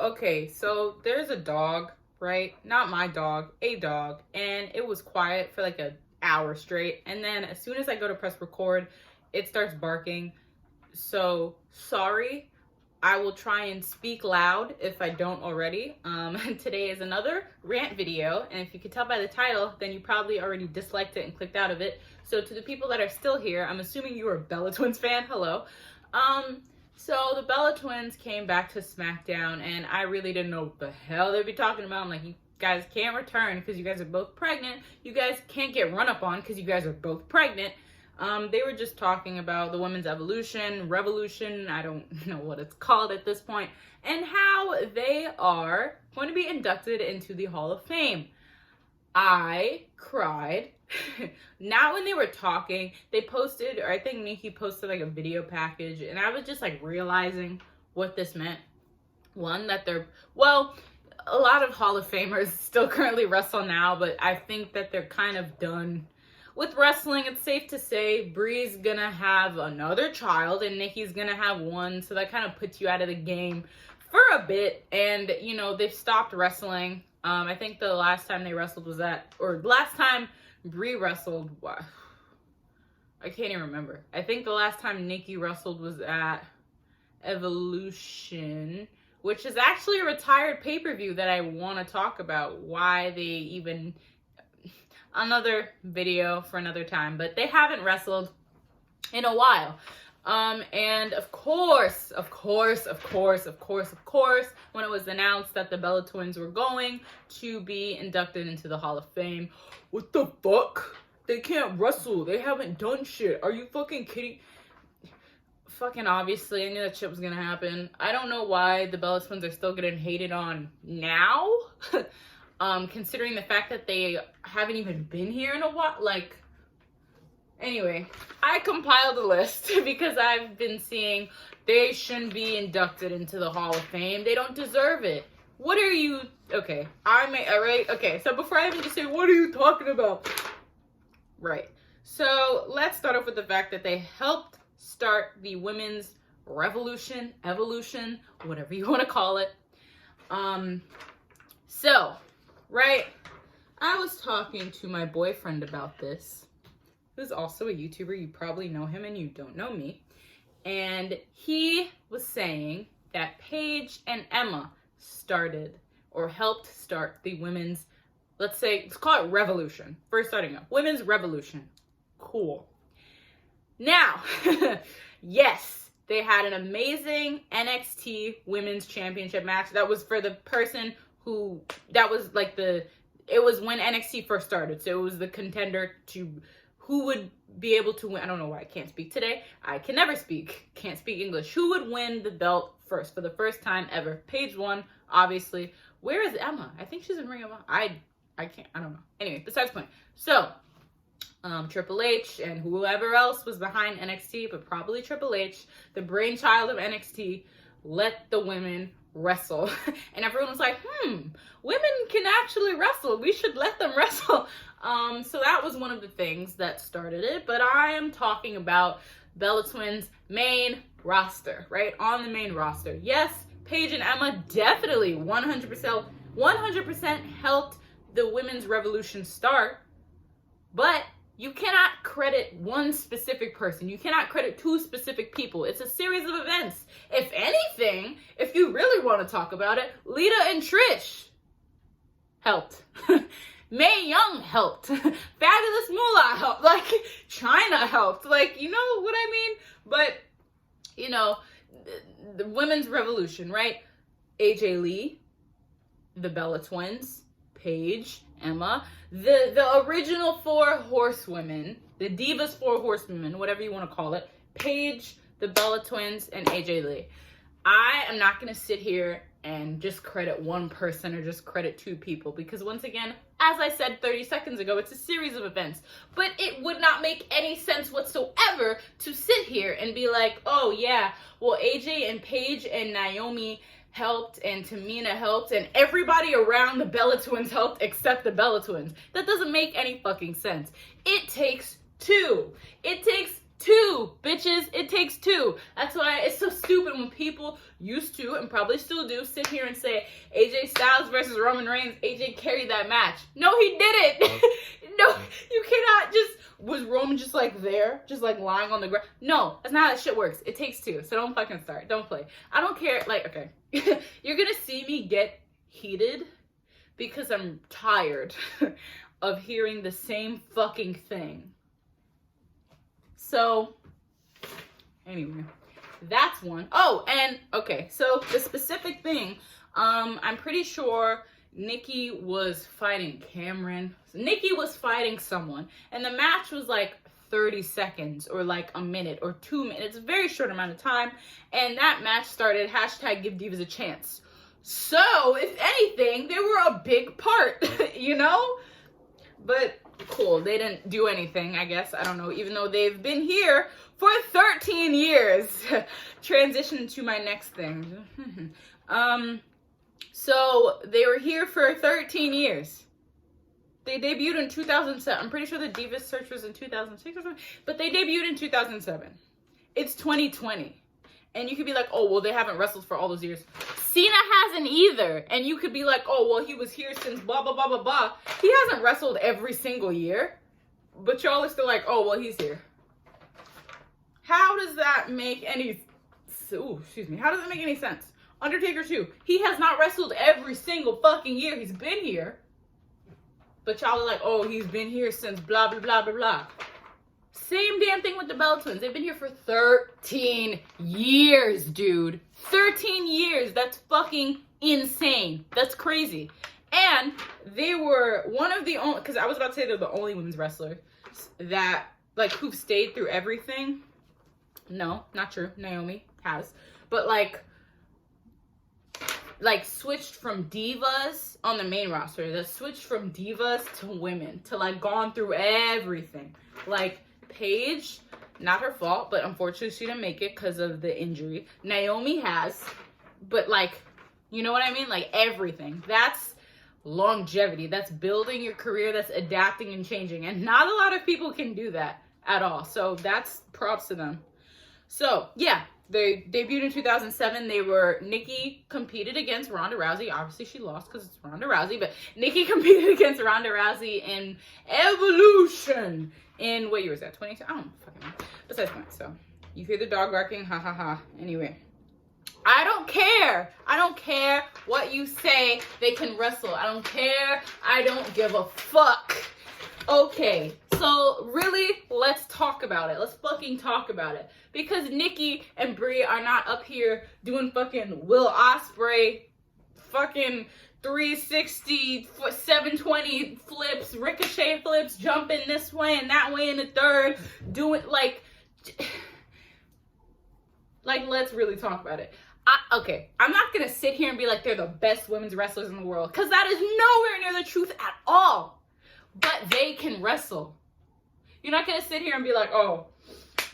Okay, so there's a dog, right? Not my dog, a dog, and it was quiet for like an hour straight. And then as soon as I go to press record, it starts barking. So sorry. I will try and speak loud if I don't already. Today is another rant video, and if you could tell by the title, then you probably already disliked it and clicked out of it. So to the people that are still here, I'm assuming you are a Bella Twins fan. Hello. So the Bella Twins came back to SmackDown, and I really didn't know what the hell they'd be talking about. I'm like, you guys can't return because you guys are both pregnant. You guys can't get run up on because you guys are both pregnant. They were just talking about the women's revolution, I don't know what it's called at this point, and how they are going to be inducted into the Hall of Fame. I cried. Not when they were talking. They posted, or I think Nikki posted like a video package, and I was just like realizing what this meant. One, that a lot of Hall of Famers still currently wrestle now, but I think that they're kind of done with wrestling. It's safe to say Brie's gonna have another child and Nikki's gonna have one, so that kind of puts you out of the game for a bit. And you know, they've stopped wrestling. I think the last time they wrestled was last time Brie wrestled, I can't even remember. I think the last time Nikki wrestled was at Evolution, which is actually a retired pay-per-view that I want to talk about. Why they even... Another video for another time, but they haven't wrestled in a while. And of course, when it was announced that the Bella Twins were going to be inducted into the Hall of Fame, what the fuck? They can't wrestle. They haven't done shit. Are you fucking kidding? Fucking obviously, I knew that shit was gonna happen. I don't know why the Bella Twins are still getting hated on now. Considering the fact that they haven't even been here in a while. Like, anyway, I compiled a list because I've been seeing they shouldn't be inducted into the Hall of Fame. They don't deserve it. What are you... Okay, alright, okay, so before I even just say, what are you talking about? Right, so let's start off with the fact that they helped start the women's revolution, evolution, whatever you want to call it. Right, I was talking to my boyfriend about this, who's also a YouTuber. You probably know him and you don't know me. And he was saying that Paige and Emma started or helped start the women's, let's call it revolution. First starting up, women's revolution. Cool. Now, yes, they had an amazing NXT Women's Championship match. That was for the person it was when NXT first started, so it was the contender to who would be able to win. I don't know why I can't speak today. I can never can't speak English. Who would win the belt first for the first time ever? Paige won, obviously. Where is Emma? I think she's in Ring of Honor. I don't know. Anyway, besides the point. So, Triple H and whoever else was behind NXT, but probably Triple H, the brainchild of NXT, let the women wrestle. And everyone was like, women can actually wrestle. We should let them wrestle. So that was one of the things that started it. But I am talking about Bella Twins' main roster, right? On the main roster. Yes, Paige and Emma definitely 100% helped the women's revolution start. But you cannot credit one specific person. You cannot credit two specific people. It's a series of events. If anything, if you really want to talk about it, Lita and Trish helped. Mae Young helped. Fabulous Moolah helped. Like, China helped. Like, you know what I mean? But, you know, the women's revolution, right? AJ Lee, the Bella Twins, Paige, Emma, the original four horsewomen, the Divas four horsewomen, whatever you want to call it, Paige, the Bella Twins, and AJ Lee. I am not going to sit here and just credit one person or just credit two people, because once again, as I said 30 seconds ago, it's a series of events. But it would not make any sense whatsoever to sit here and be like, oh yeah, well AJ and Paige and Naomi helped and Tamina helped and everybody around the Bella Twins helped except the Bella Twins. That doesn't make any fucking sense. It takes two. It takes 2, bitches. It takes 2. That's why it's so stupid when people used to, and probably still do, sit here and say, AJ Styles versus Roman Reigns, AJ carried that match. No, he didn't. No, you cannot just, was Roman just like there, just like lying on the ground? No, that's not how that shit works. It takes 2, so don't fucking start. Don't play. I don't care, like, okay. You're gonna see me get heated because I'm tired of hearing the same fucking thing. So, anyway, that's one. Oh, and, okay, so the specific thing, I'm pretty sure Nikki was fighting Cameron. Nikki was fighting someone, and the match was like 30 seconds or like a minute or 2 minutes, a very short amount of time, and that match started hashtag give divas a chance. So, if anything, they were a big part, you know? But cool, they didn't do anything, I guess. I don't know, even though they've been here for 13 years. Transition to my next thing. So they were here for 13 years. They debuted in 2007. I'm pretty sure the Divas Search was in 2006 or something, but they debuted in 2007. It's 2020. And you could be like, oh, well, they haven't wrestled for all those years. Cena hasn't either. And you could be like, oh, well, he was here since blah, blah, blah, blah, blah. He hasn't wrestled every single year. But y'all are still like, oh, well, he's here. How does that make any... How does that make any sense? Undertaker too. He has not wrestled every single fucking year he's been here. But y'all are like, oh, he's been here since blah, blah, blah, blah, blah. Same damn thing with the Bella Twins. They've been here for 13 years, dude. 13 years. That's fucking insane. That's crazy. And they were one of the only, because I was about to say they're the only women's wrestlers that, like, who've stayed through everything. No, not true. Naomi has. But, like switched from divas on the main roster. That switched from divas to women. To, like, gone through everything. Like, Paige, not her fault, but unfortunately she didn't make it because of the injury. Naomi has, but, like, you know what I mean? Like, everything. That's longevity. That's building your career. That's adapting and changing. And not a lot of people can do that at all. So that's props to them. So, yeah, they debuted in 2007. Nikki competed against Ronda Rousey. Obviously, she lost because it's Ronda Rousey, but Nikki competed against Ronda Rousey in Evolution. In, what year was that? 22? I don't fucking know. Besides the point, so you hear the dog barking, ha ha ha. Anyway, I don't care. I don't care what you say. They can wrestle. I don't care. I don't give a fuck. Okay, so really, let's talk about it. Let's fucking talk about it. Because Nikki and Brie are not up here doing fucking Will Ospreay fucking 360, 720 flips, ricochet flips, jumping this way and that way in the third, doing, like, let's really talk about it. Okay, I'm not going to sit here and be like they're the best women's wrestlers in the world, because that is nowhere near the truth at all. But they can wrestle. You're not going to sit here and be like, oh,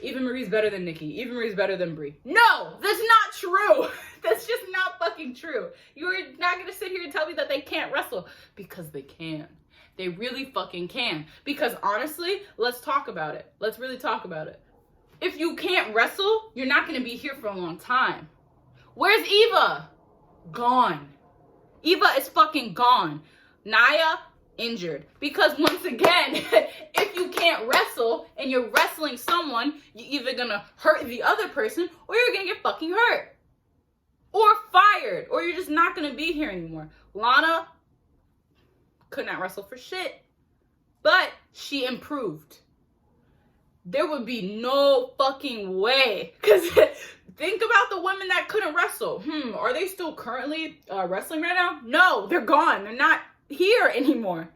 Eva Marie's better than Nikki. Eva Marie's better than Brie. No, that's not true. That's just not fucking true. You're not going to sit here and tell me that they can't wrestle. Because they can. They really fucking can. Because honestly, let's talk about it. Let's really talk about it. If you can't wrestle, you're not going to be here for a long time. Where's Eva? Gone. Eva is fucking gone. Nia, injured. Because once again, if you can't wrestle and you're wrestling someone, you're either gonna hurt the other person or you're gonna get fucking hurt. Or fired. Or you're just not gonna be here anymore. Lana could not wrestle for shit. But she improved. There would be no fucking way. Because think about the women that couldn't wrestle. Are they still currently wrestling right now? No, they're gone. They're not here anymore.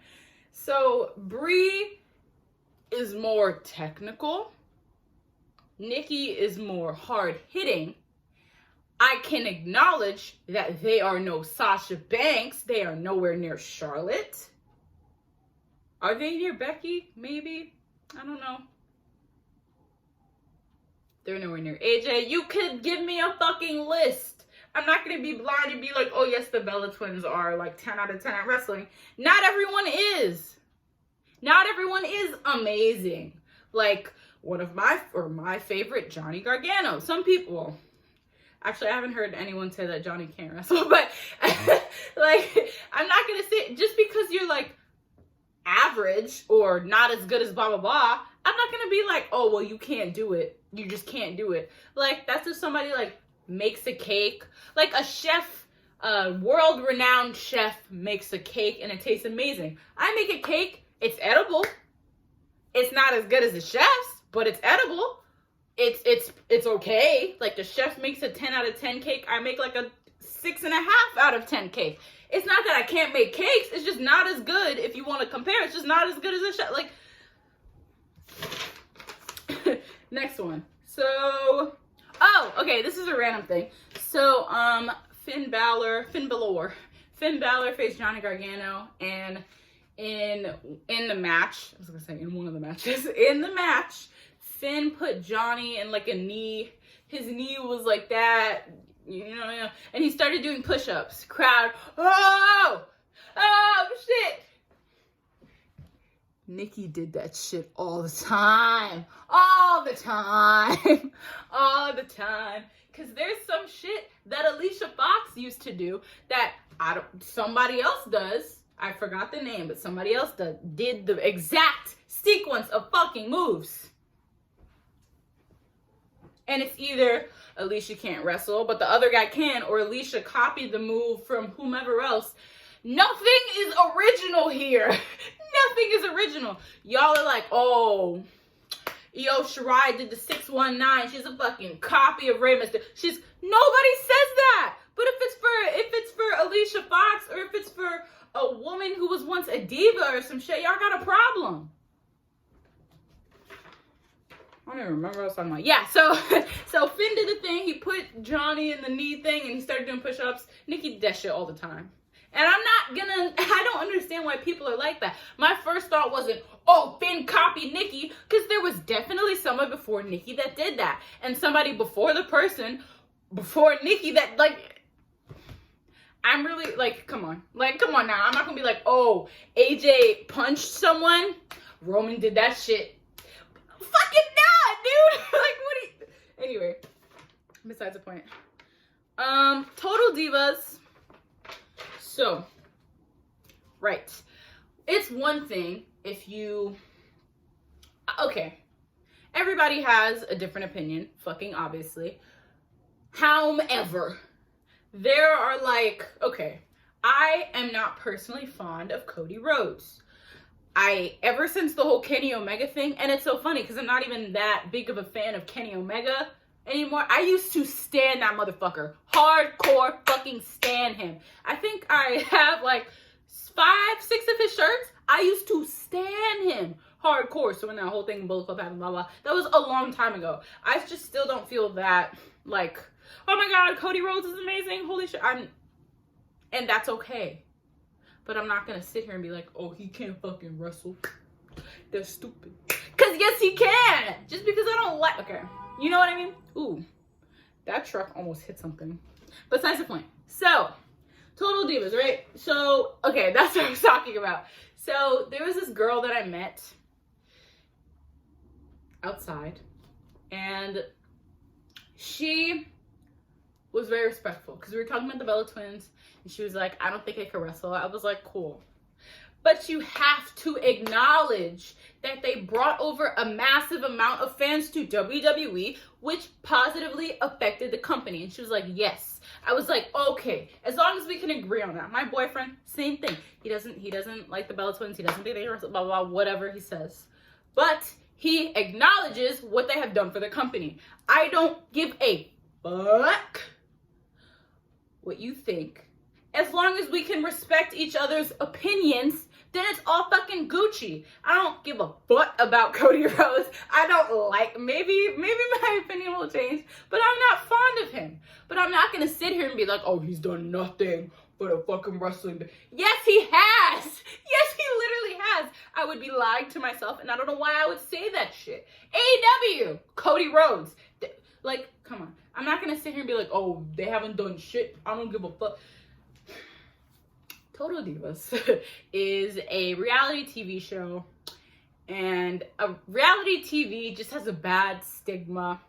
So Brie is more technical. Nikki is more hard hitting. I can acknowledge that they are no Sasha Banks. They are nowhere near Charlotte. Are they near Becky? Maybe. I don't know. They're nowhere near AJ. You could give me a fucking list. I'm not going to be blind and be like, oh, yes, the Bella Twins are like 10 out of 10 at wrestling. Not everyone is. Not everyone is amazing. Like, one of my favorite, Johnny Gargano. Some people, well, actually, I haven't heard anyone say that Johnny can't wrestle, but like, I'm not gonna say, just because you're like average or not as good as blah blah blah, I'm not gonna be like, oh well, you can't do it. You just can't do it. Like, that's if somebody like makes a cake, like a chef, a world-renowned chef makes a cake and it tastes amazing. I make a cake, it's edible. It's not as good as the chef's, but it's edible. It's okay. Like, the chef makes a 10 out of 10 cake, I make like a 6.5 out of 10 cake. It's not that I can't make cakes, it's just not as good. If you want to compare, it's just not as good as a chef. Like, next one. So, oh, okay, this is a random thing. So, Finn Balor faced Johnny Gargano, and in the match, I was gonna say in one of the matches, in the match, Finn put Johnny in like a knee. His knee was like that, you know, and he started doing push-ups. Crowd, oh shit. Nikki did that shit all the time. All the time. Because there's some shit that Alicia Fox used to do that somebody else does. I forgot the name, but somebody else did the exact sequence of fucking moves. And it's either Alicia can't wrestle, but the other guy can, or Alicia copied the move from whomever else. Nothing is original here. Nothing is original. Y'all are like, oh, Io Shirai did the 619. She's a fucking copy of Rey Mysterio. Nobody says that. But if it's for Alicia Fox, or if it's for a woman who was once a diva or some shit, y'all got a problem. I don't even remember what I was talking about. Yeah, so Finn did the thing. He put Johnny in the knee thing, and he started doing push-ups. Nikki did that shit all the time. And I don't understand why people are like that. My first thought wasn't, oh, Finn copied Nikki, because there was definitely someone before Nikki that did that. And somebody before Nikki that, like, I'm really, like, come on. Like, come on now. I'm not going to be like, oh, AJ punched someone. Roman did that shit. Fucking not, dude. Like, anyway, besides the point. Total Divas. So, right. It's one thing if you... Okay. Everybody has a different opinion, fucking obviously. However, there are like... Okay, I am not personally fond of Cody Rhodes. Ever since the whole Kenny Omega thing, and it's so funny because I'm not even that big of a fan of Kenny Omega anymore. I used to stan that motherfucker. Hardcore fucking stan him. I think I have like 5, 6 of his shirts. I used to stan him hardcore. So when that whole thing, Bullet Club happened, blah, blah, that was a long time ago. I just still don't feel that, like, oh my God, Cody Rhodes is amazing. Holy shit. And that's okay. But I'm not going to sit here and be like, oh, he can't fucking wrestle. That's stupid. Because yes, he can. Just because I don't like... Okay. You know what I mean? Ooh. That truck almost hit something. Besides the point. So, Total Divas, right? So, okay, that's what I was talking about. So, there was this girl that I met outside. And she was very respectful. Because we were talking about the Bella Twins. And she was like, I don't think I can wrestle. I was like, cool. But you have to acknowledge that they brought over a massive amount of fans to WWE, which positively affected the company. And she was like, yes. I was like, okay, as long as we can agree on that. My boyfriend, same thing. He doesn't like the Bella Twins. He doesn't think they wrestle, blah, blah, blah, whatever he says. But he acknowledges what they have done for the company. I don't give a fuck what you think. As long as we can respect each other's opinions, then it's all fucking Gucci. I don't give a fuck about Cody Rhodes. I don't like, maybe my opinion will change, but I'm not fond of him. But I'm not gonna sit here and be like, oh, he's done nothing but a fucking wrestling. Yes, he has. Yes, he literally has. I would be lying to myself, and I don't know why I would say that shit. AEW, Cody Rhodes. Like, come on. I'm not gonna sit here and be like, oh, they haven't done shit. I don't give a fuck. Total Divas is a reality TV show, And reality TV just has a bad stigma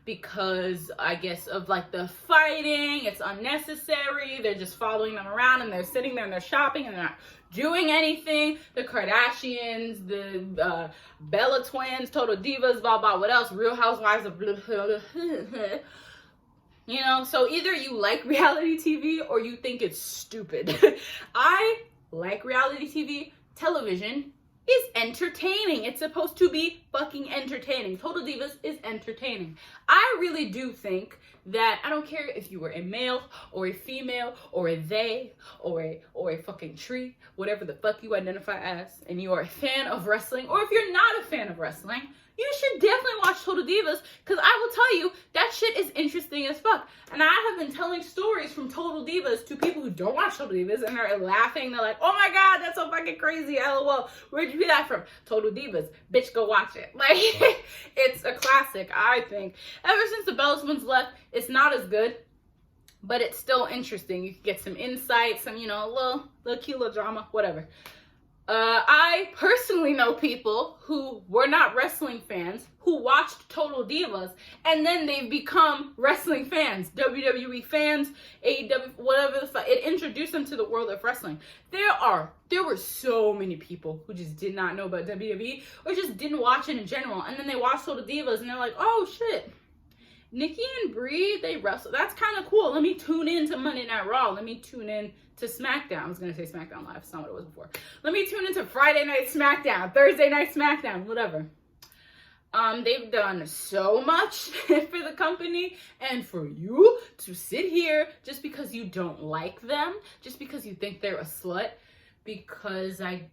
because I guess of like the fighting. It's unnecessary. They're just following them around and they're sitting there and they're shopping and they're not doing anything. The Kardashians, the Bella twins, Total Divas, blah blah, what else? Real Housewives of blah, blah, blah. You know, so either you like reality TV or you think it's stupid. I like reality TV. Television is entertaining. It's supposed to be fucking entertaining. Total Divas is entertaining. I really do think that, I don't care if you were a male or a female or a they or a fucking tree, whatever the fuck you identify as, and you are a fan of wrestling, or if you're not a fan of wrestling, you should definitely watch Total Divas, because I will tell you, that shit is interesting as fuck. And I have been telling stories from Total Divas to people who don't watch Total Divas, and they're laughing. They're like, oh my God, that's so fucking crazy, LOL. Where'd you get that from? Total Divas. Bitch, go watch it. Like, it's a classic, I think. Ever since the Bellas ones left, it's not as good, but it's still interesting. You can get some insight, some, you know, little cute little drama, whatever. I personally know people who were not wrestling fans who watched Total Divas and then they've become wrestling fans, WWE fans, AEW, whatever the fuck. It introduced them to the world of wrestling. There were so many people who just did not know about WWE or just didn't watch it in general, and then they watched Total Divas and they're like, oh shit, Nikki and Brie, they wrestle. That's kind of cool. Let me tune in to Monday Night Raw. Let me tune in to SmackDown. I was going to say SmackDown Live. It's not what it was before. Let me tune into Friday Night SmackDown, Thursday Night SmackDown, whatever. They've done so much for the company, and for you to sit here just because you don't like them, just because you think they're a slut, because I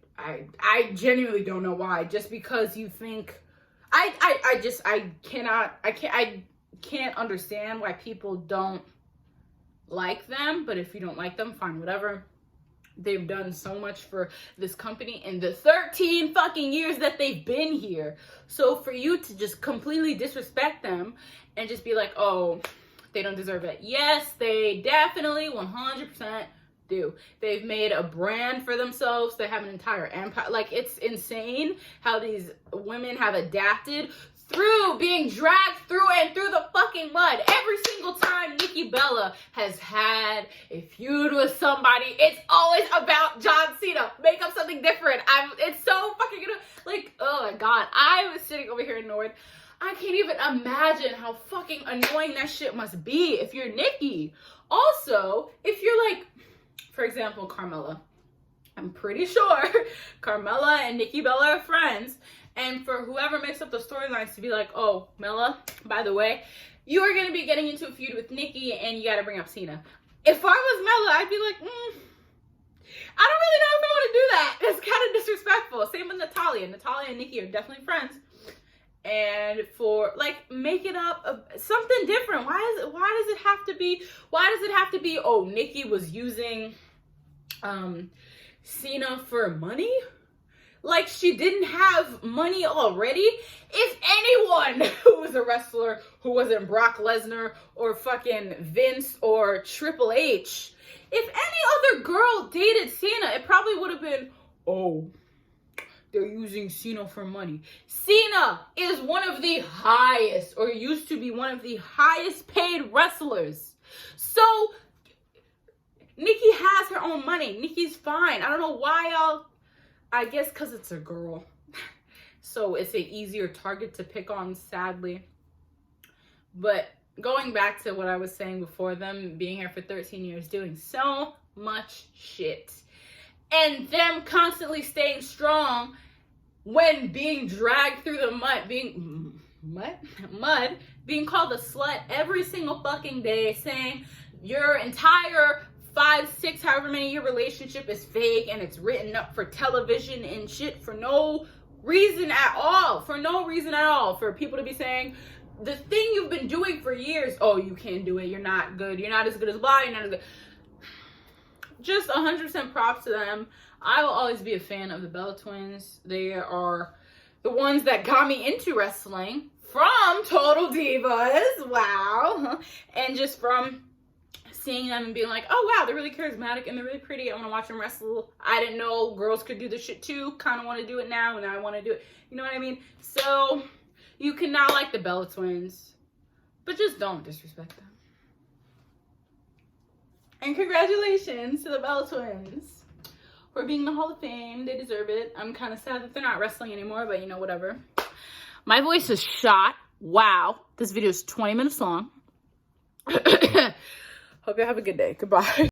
genuinely don't know why, just because you think, I can't understand why people don't like them. But if you don't like them, fine, whatever. They've done so much for this company in the 13 fucking years that they've been here. So for you to just completely disrespect them and just be like, oh, they don't deserve it. Yes, they definitely 100% do. They've made a brand for themselves. They have an entire empire. Like, it's insane how these women have adapted through being dragged through and through the fucking mud. Every single time Nikki Bella has had a feud with somebody, it's always about John Cena. Make up something different. It's so fucking good. Like, oh my God. I was sitting over here annoyed. I can't even imagine how fucking annoying that shit must be if you're Nikki. Also, if you're like, for example, Carmella. I'm pretty sure Carmella and Nikki Bella are friends. And for whoever makes up the storylines to be like, oh, Mella, by the way, you are going to be getting into a feud with Nikki and you got to bring up Cena. If I was Mella, I'd be like, I don't really know if I want to do that. It's kind of disrespectful. Same with Natalia. Natalia and Nikki are definitely friends. And for, like, make it up something different. Why does it have to be, oh, Nikki was using Cena for money? Like, she didn't have money already? If anyone who was a wrestler who wasn't Brock Lesnar or fucking Vince or Triple H, if any other girl dated Cena, it probably would have been, oh, they're using Cena for money. Cena is one of the highest, or used to be one of the highest paid wrestlers. So, Nikki has her own money. Nikki's fine. I don't know why y'all... I guess because it's a girl. So it's an easier target to pick on, sadly. But going back to what I was saying before, them being here for 13 years, doing so much shit. And them constantly staying strong when being dragged through the mud, being called a slut every single fucking day, saying your entire 5, 6, however many year relationship is fake and it's written up for television and shit for no reason at all. For no reason at all. For people to be saying the thing you've been doing for years, oh, you can't do it, you're not good, you're not as good as blah, you're not as good. Just 100% props to them. I will always be a fan of the Bella Twins. They are the ones that got me into wrestling from Total Divas. Wow. And just from seeing them and being like, oh wow, they're really charismatic and they're really pretty. I want to watch them wrestle. I didn't know girls could do this shit too. Kind of want to do it now, and I want to do it. You know what I mean? So you can not like the Bella Twins, but just don't disrespect them. And congratulations to the Bella Twins for being in the Hall of Fame. They deserve it. I'm kind of sad that they're not wrestling anymore, but you know, whatever. My voice is shot. Wow. This video is 20 minutes long. Hope you have a good day. Goodbye.